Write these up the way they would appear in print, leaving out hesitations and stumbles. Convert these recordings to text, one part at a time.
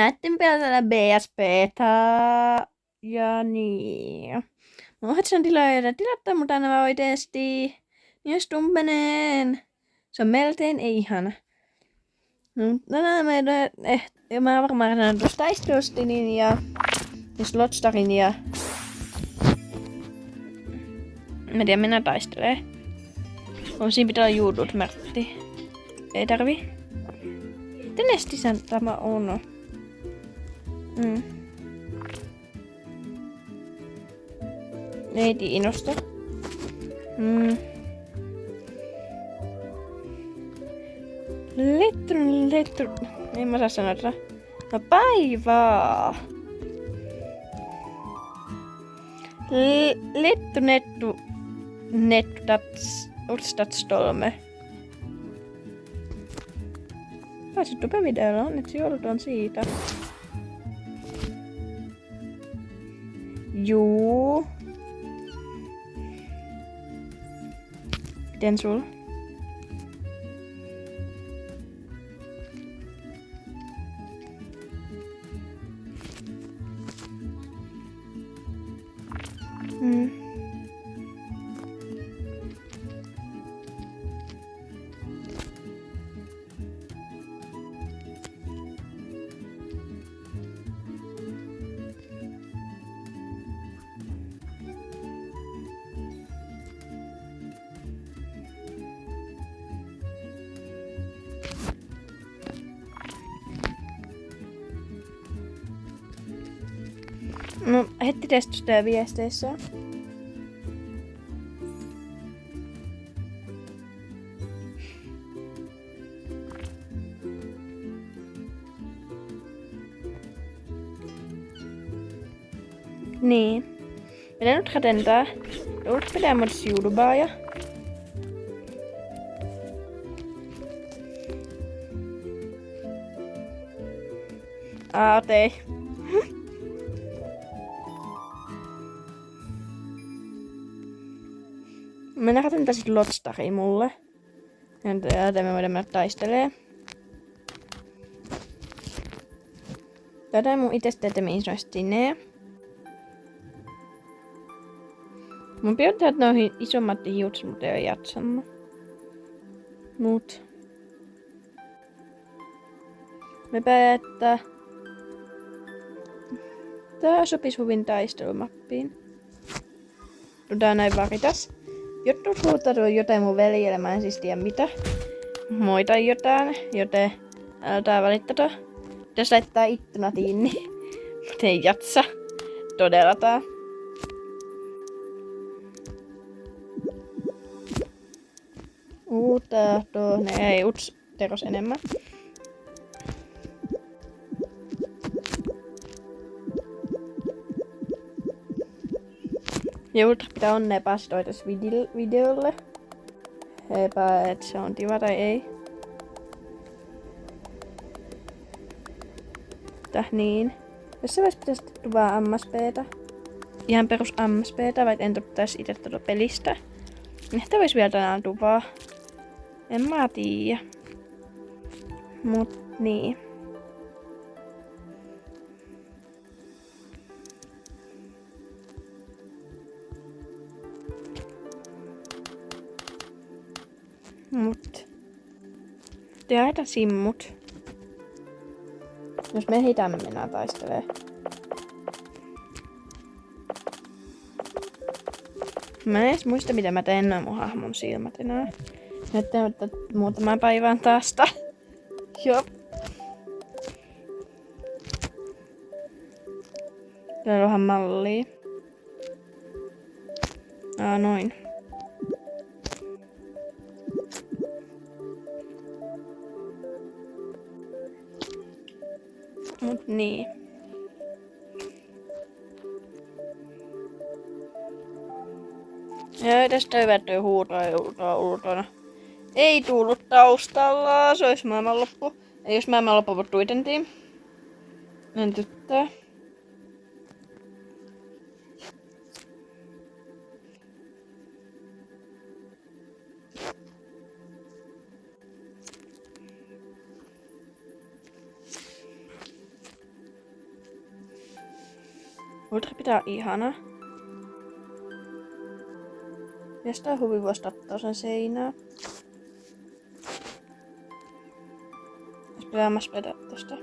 näiden päällä BSPtä ja niin. Mä oon tilattaa mut aina oikeesti. Niin stumpeneen. Se on melkein ei ihana. No, tänään mä varmaan sanon tuosta Ice ja Slotstarin ja... Mä tiedän, mennä taistelee. Siinä pitää olla juudut märtti. Ei tarvi. Tenestissä tämä on. Ei kiinnosta. Letru. En mä saa sanoa tätä. No päivää. Nettu Orstadstorme. Pääsit videolla, onneksi joudutaan siitä. Juu. Miten sul? No, heti testusta ja viesteissä. Niin. Minä nyt ratentaa. Nyt pitää muodossa YouTubea. Okei. Mä ratentaa sit Lotstari mulle. Ja me voidaan mennä taistelee. Tätä mun itestä teemme sinne. Mun pitää tehdä noihin isommat hiukset, mutta ei oo jatsannut. Mut. Me päättää. Tää sopis hyvin taistelumappiin. Tää näin varitas. Jotkut huuttaa jotain mun veljelle, mä en siis tiedä mitä. Moita jotain, joten älkää välittäkää. Pitäis laittaa ittuna kiinni. Mut ei jatsa. Todellakaan. Ne ei uts teros enemmän. Ja ultra pitää onnea päästä tässä videolle. Heipä, et se on kiva tai ei. Niin. Jos se vois pitäis vaan MSPtä. Ihan perus MSPtä, vaikka en tuttaisi ite tuota pelistä. Ehkä vois vielä tänään tuvaa. En mä tiiä. Mut niin. Mut. Tehdään simmut. Jos me heitämme mennään taistelee. Mä en edes muista mitä mä teen noin mun hahmon silmät enää. Näyttää, että muutamaan päivään taasta. Joo. Täällä onhan mallia. Noin. Mut niin. Ja tästä hyvättyy huutoa ulkona. Ei tullut taustalla, se olisi maailmanloppu. Ja jos maailmanloppu tuitentiin. En tyttää. Ultra pitää ihana. Jostain huvi voisi katsoa sen seinää. Jos pitää mä spedä tosta.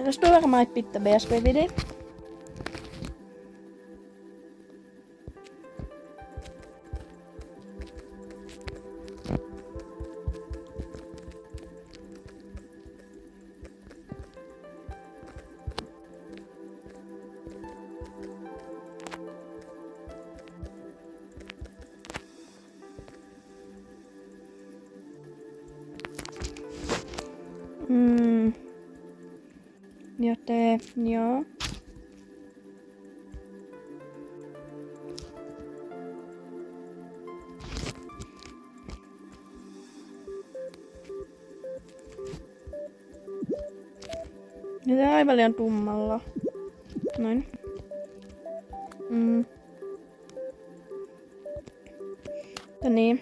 Jos tulee varmaan ett bitte BSB-video. Joten, joo. Nyt aivan liian tummalla. Noin. Ja niin.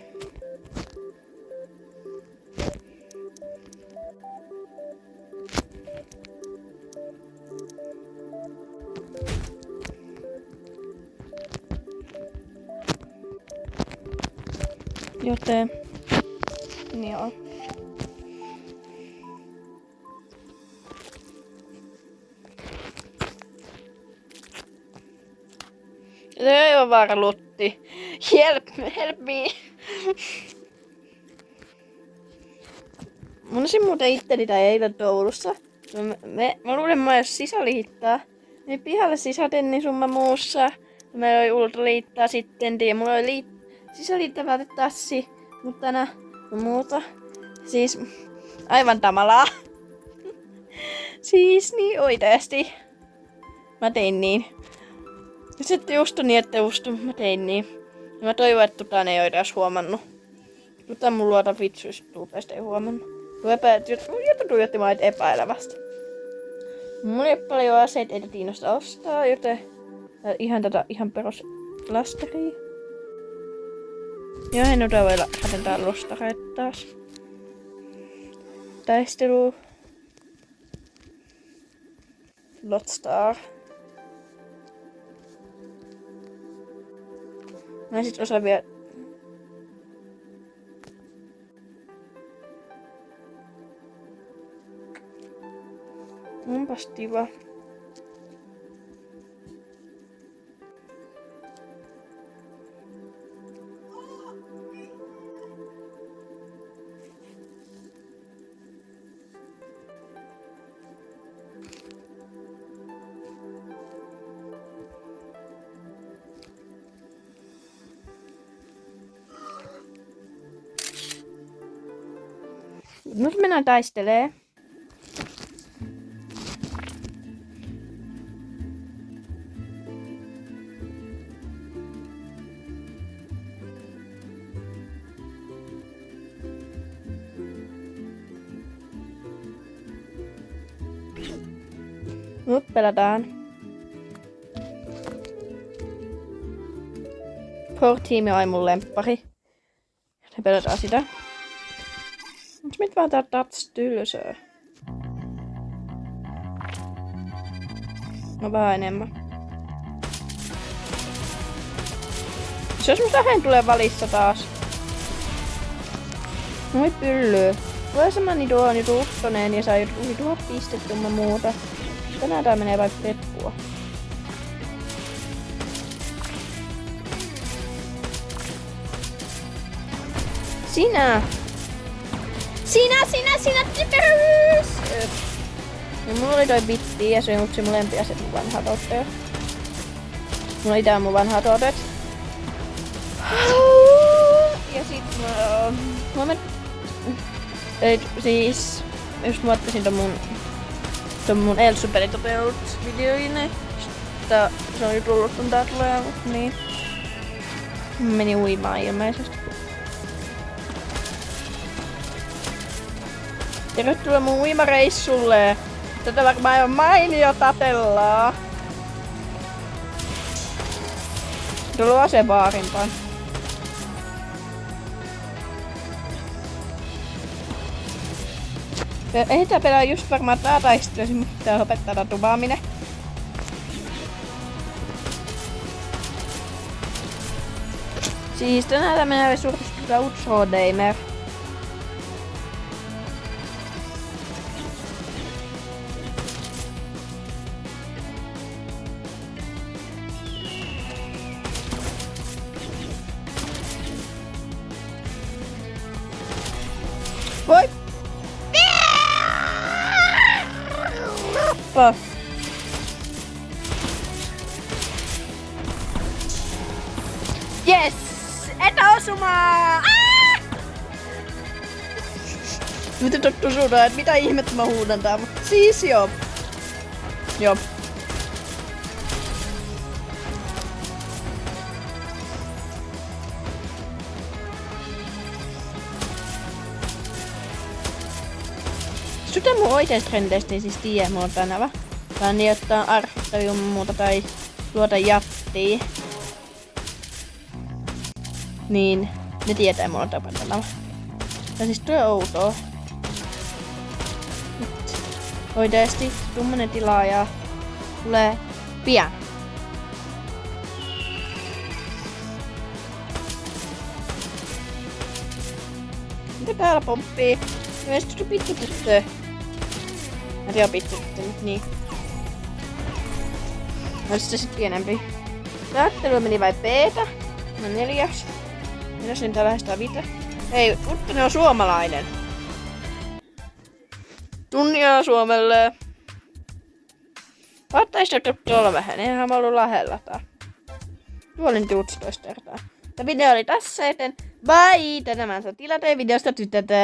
Joten, joo. Se ei ole väärä Lutti. Help me. Mä olisin muuten itteni tää eilen Toulussa. Mä luulen, mä jos sisäliittää. Niin pihalle sisäten niin summa muussa. Mä oli ultraliittaa sitten. Ja mulla oli sisäliittävää tassi. Mutta tänä muuta. Siis aivan tamalaa. Siis niin oikeesti. Mä tein niin. Ja sitten just niin, että just mä tein niin. Ja mä toivon, että tota ei ole edes huomannut. Mutta mun luota vitsuista tuupeista ei huomannut. Jotta tuijotti mä epäilevästi. Mulla ei ole paljon aseita, ei Tiinosta ostaa, joten ihan tätä ihan perus lasteria. Ja en ota voi rakentaa lostareita taas. Taistelu. Lotstar. Mä en sit osaa vielä. Onpas kiva. Nyt mennään taistelee. Nyt pelataan. Core Team on mun lemppari. Ja pelataan sitä. Miksi mit vaan tää tats tylsöä? No vähän enemmän. Se jos musta hän tulee valissa taas. Noi pyllyy. Tulee semmonen tuon nyt ukkoneen ja saa tuohon pistetty muuta. Tänään tää menee vaikka peppua. Sinä! Sinä typerys! Ja mulla oli toi bitti ja se on yksi molempia se mun vanhaa tuotteet. Mulla oli tää mun vanhaa tuotteet. Ja sit mä Huomenna... Siis... Just mä ottaisin ton mun Elsu-pelitopeut videoine. Sitten se on jo tullut ton tää tulee, mut niin. Mä menin uimaan ilmeisesti. Tervetuloa mun uimareissulle! Tätä varmaan on mainio tatellaa. Tullut asebaarimpaan. Ei tää pelaa just varmaan tää taistelu, mutta tää opettaa tuvaaminen. Siis tänään tämmönen resurssista Utsrodeimer. Voi! Yes! Etäosumaa! Miten tottuu suunnaan, että mitä ihmettä mä huudan tää, mutta siis joo. Joo. Sitä mun oikeista trendeistä ei siis tiedä, mulla on tänävä. Vaan niin ottaa arhittavium muuta tai luoda jattia. Niin, ne tietää mulla on tänävä. Ja siis tuo outoa. Nyt oikeesti tuommoinen tilaaja tulee pian. Mitä täällä pomppii? Mielestäni se pitkätyttö. Mä tiedän pitkätyttö nyt niin. Olis se sit pienempi. Päättely meni vai B:tä? No 4. Mitäs niin tää lähestää 5? Ei, Uttonen on suomalainen. Tunnia Suomelle. Vaattais nyt tuolla vähän, eihän mä ollut lähellä tää. Tuolin 11 kertaa. Tämä video oli tässä, joten bye! Tänään mä saan tilata videosta tytötä.